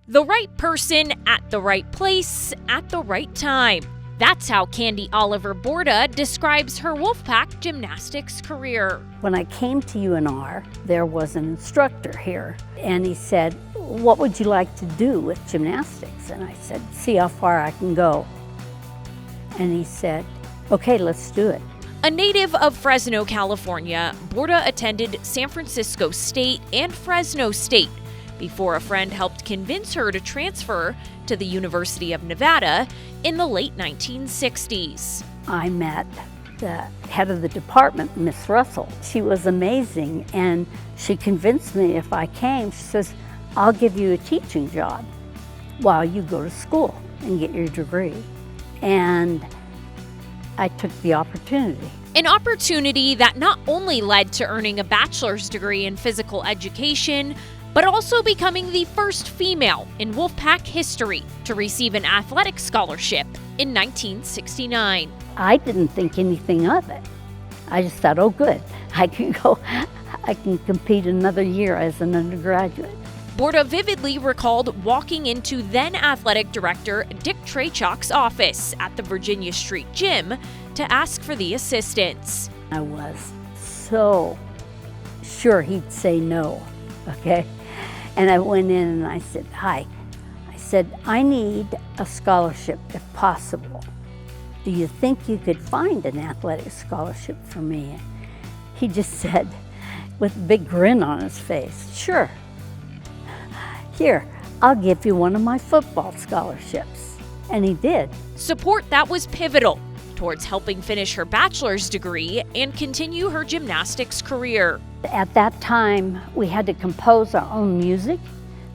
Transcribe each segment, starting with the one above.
The right person at the right place at the right time. That's how Candy Oliver Borda describes her Wolfpack gymnastics career. When I came to UNR, there was an instructor here, and he said, "What would you like to do with gymnastics?" And I said, "See how far I can go." And he said, "Okay, let's do it." A native of Fresno, California, Borda attended San Francisco State and Fresno State before a friend helped convince her to transfer to the University of Nevada in the late 1960s. I met the head of the department, Miss Russell. She was amazing, and she convinced me if I came, she says, "I'll give you a teaching job while you go to school and get your degree." And I took the opportunity. An opportunity that not only led to earning a bachelor's degree in physical education, but also becoming the first female in Wolfpack history to receive an athletic scholarship in 1969. I didn't think anything of it. I just thought, oh good, I can compete another year as an undergraduate. Borda vividly recalled walking into then athletic director Dick Traychuk's office at the Virginia Street Gym to ask for the assistance. I was so sure he'd say no, okay? And I went in and I said, "Hi." I said, "I need a scholarship if possible. Do you think you could find an athletic scholarship for me?" He just said, with a big grin on his face, "Sure. Here, I'll give you one of my football scholarships." And he did. Support that was pivotal towards helping finish her bachelor's degree and continue her gymnastics career. At that time, we had to compose our own music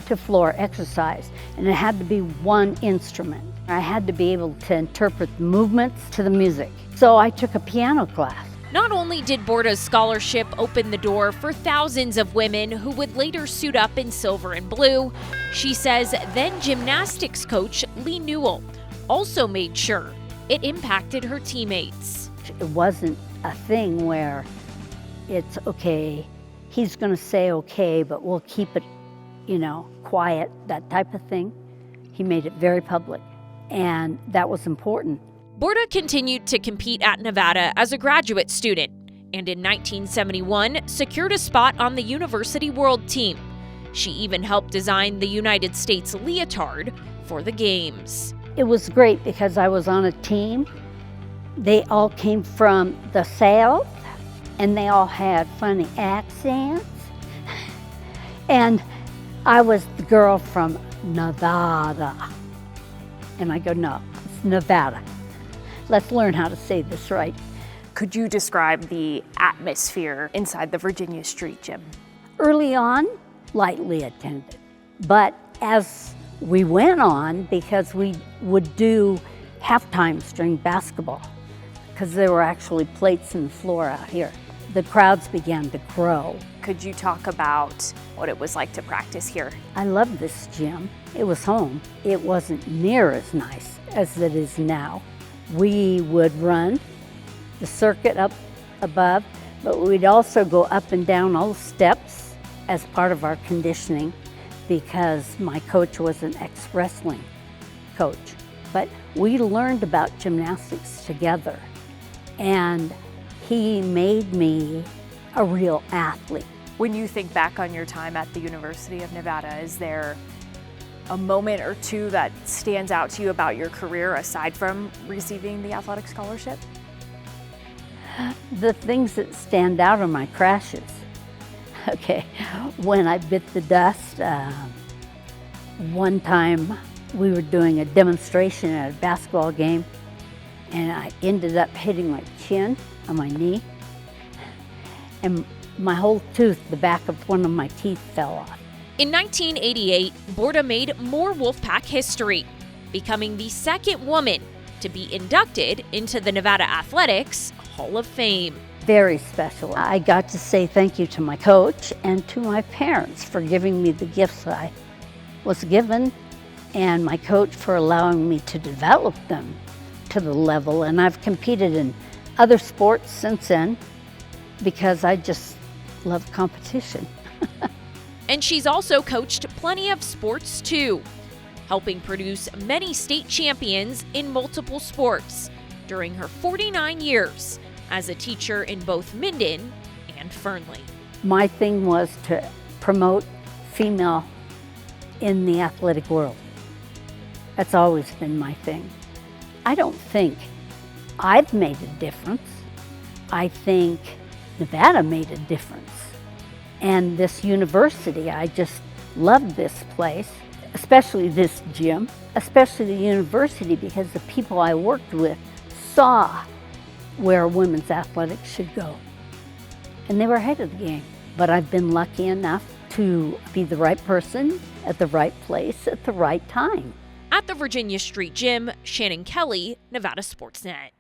to floor exercise, and it had to be one instrument. I had to be able to interpret the movements to the music. So I took a piano class. Not only did Borda's scholarship open the door for thousands of women who would later suit up in silver and blue, she says then gymnastics coach Lee Newell also made sure it impacted her teammates. It wasn't a thing where it's okay, he's going to say okay, but we'll keep it, quiet, that type of thing. He made it very public, and that was important. Borda continued to compete at Nevada as a graduate student, and in 1971 secured a spot on the University World Team. She even helped design the United States leotard for the Games. It was great because I was on a team. They all came from the South, and they all had funny accents. And I was the girl from Nevada. And I go, "No, it's Nevada. Let's learn how to say this right." Could you describe the atmosphere inside the Virginia Street Gym? Early on, lightly attended. But as we went on, because we would do halftimes during basketball, because there were actually plates in the floor out here, the crowds began to grow. Could you talk about what it was like to practice here? I loved this gym. It was home. It wasn't near as nice as it is now. We would run the circuit up above, but we'd also go up and down all the steps as part of our conditioning because my coach was an ex-wrestling coach. But we learned about gymnastics together, and he made me a real athlete. When you think back on your time at the University of Nevada, is there a moment or two that stands out to you about your career aside from receiving the athletic scholarship? The things that stand out are my crashes. Okay, when I bit the dust, one time we were doing a demonstration at a basketball game, and I ended up hitting my chin on my knee, and my whole tooth, the back of one of my teeth, fell off. In 1988, Borda made more Wolfpack history, becoming the second woman to be inducted into the Nevada Athletics Hall of Fame. Very special. I got to say thank you to my coach and to my parents for giving me the gifts I was given, and my coach for allowing me to develop them to the level. And I've competed in other sports since then because I just love competition. And she's also coached plenty of sports too, helping produce many state champions in multiple sports during her 49 years as a teacher in both Minden and Fernley. My thing was to promote female in the athletic world. That's always been my thing. I don't think I've made a difference. I think Nevada made a difference. And this university, I just love this place, especially this gym, especially the university, because the people I worked with saw where women's athletics should go. And they were ahead of the game. But I've been lucky enough to be the right person at the right place at the right time. At the Virginia Street Gym, Shannon Kelly, Nevada Sportsnet.